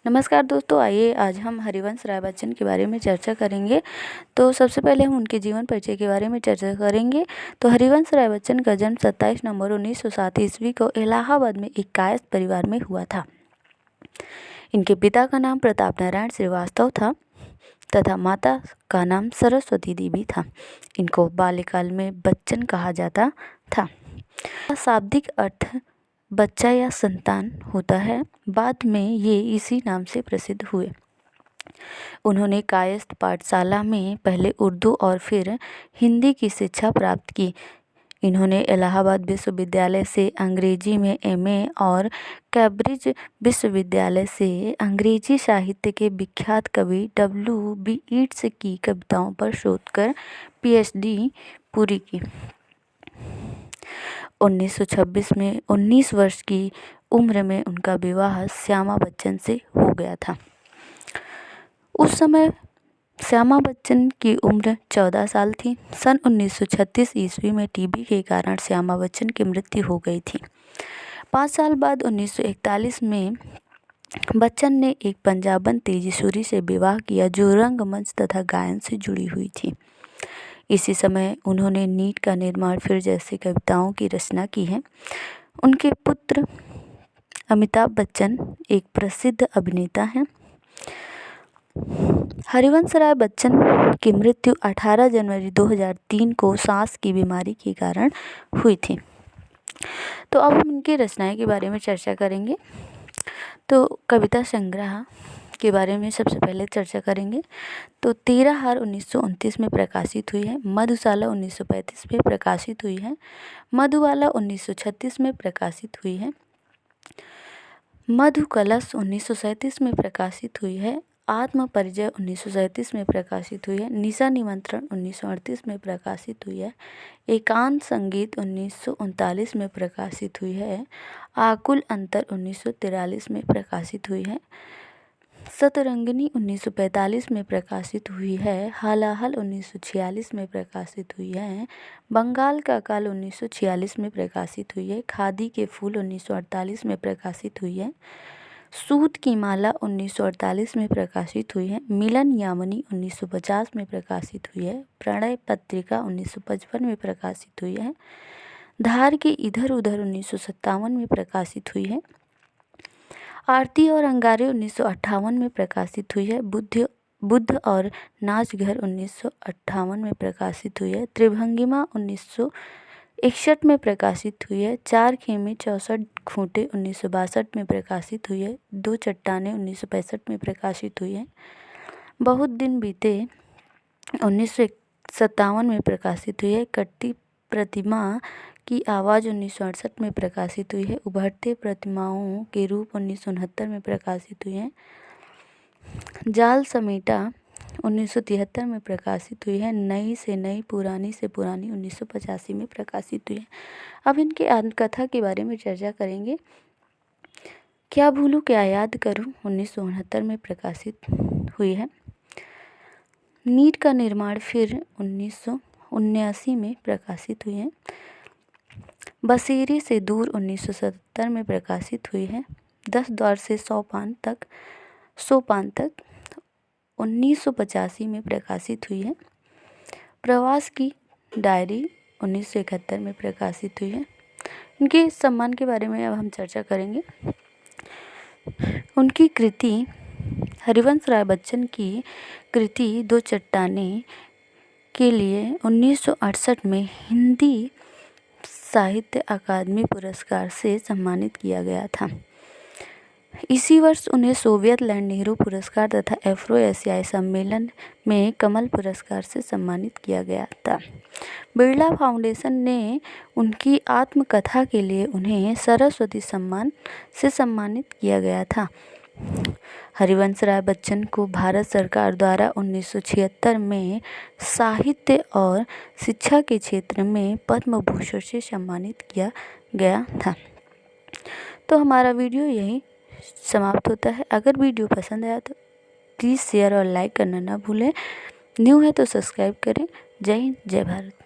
नमस्कार दोस्तों, आइए आज हम हरिवंश राय बच्चन के बारे में चर्चा करेंगे। तो सबसे पहले हम उनके जीवन परिचय के बारे में चर्चा करेंगे। तो हरिवंश राय बच्चन का जन्म 27 नवंबर 1907 ईस्वी को इलाहाबाद में एक कायस्थ परिवार में हुआ था। इनके पिता का नाम प्रताप नारायण श्रीवास्तव था तथा माता का नाम सरस्वती देवी था। इनको बाल्यकाल में बच्चन कहा जाता था। शाब्दिक अर्थ बच्चा या संतान होता है। बाद में ये इसी नाम से प्रसिद्ध हुए। उन्होंने कायस्थ पाठशाला में पहले उर्दू और फिर हिंदी की शिक्षा प्राप्त की। इन्होंने इलाहाबाद विश्वविद्यालय से अंग्रेजी में एमए और कैम्ब्रिज विश्वविद्यालय से अंग्रेजी साहित्य के विख्यात कवि W.B. येट्स की कविताओं पर शोध कर PhD पूरी की। 1926 में 19 वर्ष की उम्र में उनका विवाह श्यामा बच्चन से हो गया था। उस समय श्यामा बच्चन की उम्र 14 साल थी। सन 1936 ईस्वी में टीबी के कारण श्यामा बच्चन की मृत्यु हो गई थी। 5 साल बाद 1941 में बच्चन ने एक पंजाबन तेजस्वी से विवाह किया जो रंगमंच तथा गायन से जुड़ी हुई थी। इसी समय उन्होंने नीट का निर्माण फिर जैसी कविताओं की रचना की है। उनके पुत्र अमिताभ बच्चन एक प्रसिद्ध अभिनेता हैं। हरिवंश राय बच्चन की मृत्यु 18 जनवरी 2003 को सांस की बीमारी के कारण हुई थी। तो अब हम इनकी रचनाएं के बारे में चर्चा करेंगे। तो कविता संग्रह के बारे में सबसे पहले चर्चा करेंगे। तो 13 हार 1929 में प्रकाशित हुई है। मधुशाला 1935 में प्रकाशित हुई है। मधुबाला 1936 में प्रकाशित हुई है। मधु कलश 1937 में प्रकाशित हुई है। आत्म परिचय 1937 में प्रकाशित हुई है। निशा निमंत्रण 1938 में प्रकाशित हुई है। एकांत संगीत 1939 में प्रकाशित हुई है। आकुल अंतर 1943 में प्रकाशित हुई है। सतरंगिनी 1945 में प्रकाशित हुई है। हालाहल 1946 में प्रकाशित हुई है। बंगाल का काल 1946 में प्रकाशित हुई है। खादी के फूल 1948 में प्रकाशित हुई है। सूत की माला 1948 में प्रकाशित हुई है। मिलन यामिनी 1950 में प्रकाशित हुई है। प्रणय पत्रिका 1955 में प्रकाशित हुई है। धार के इधर उधर 1957 में प्रकाशित हुई है। आरती और अंगारे 1958 में प्रकाशित हुई है। बुद्ध और नाच घर 1958 में प्रकाशित हुई है। त्रिभंगिमा 1961 में प्रकाशित हुई है। चार खेमे 64 खूंटे 1962 में प्रकाशित हुई है। दो चट्टानें 1965 में प्रकाशित हुई है। बहुत दिन बीते 1957 में प्रकाशित हुई है। कट्टी प्रतिमा की आवाज़ 1968 में प्रकाशित हुई है। उभरते प्रतिमाओं के रूप 1969 में प्रकाशित हुई है। जाल समेटा 1973 में प्रकाशित हुई है। नई से नई पुरानी से पुरानी 1985 में प्रकाशित हुई है। अब इनके आत्मकथा के बारे में चर्चा करेंगे। क्या भूलूं क्या याद करूं 1969 में प्रकाशित हुई है। नीट का निर्माण फिर 1979 में प्रकाशित हुई है। बसेरे से दूर 1977 में प्रकाशित हुई है। 10 द्वार से सोपान तक 1985 में प्रकाशित हुई है। प्रवास की डायरी 1971 में प्रकाशित हुई है। इनके सम्मान के बारे में अब हम चर्चा करेंगे। उनकी कृति हरिवंश राय बच्चन की कृति दो चट्टानें के लिए 1968 में हिंदी साहित्य अकादमी पुरस्कार से सम्मानित किया गया था। इसी वर्ष उन्हें सोवियत लैंड नेहरू पुरस्कार तथा एफ्रो एशियाई सम्मेलन में कमल पुरस्कार से सम्मानित किया गया था। बिरला फाउंडेशन ने उनकी आत्मकथा के लिए उन्हें सरस्वती सम्मान से सम्मानित किया गया था। हरिवंश राय बच्चन को भारत सरकार द्वारा 1976 में साहित्य और शिक्षा के क्षेत्र में पद्म भूषण से सम्मानित किया गया था। तो हमारा वीडियो यहीं समाप्त होता है। अगर वीडियो पसंद आया तो प्लीज़ शेयर और लाइक करना ना भूलें। न्यू है तो सब्सक्राइब करें। जय हिंद, जय भारत।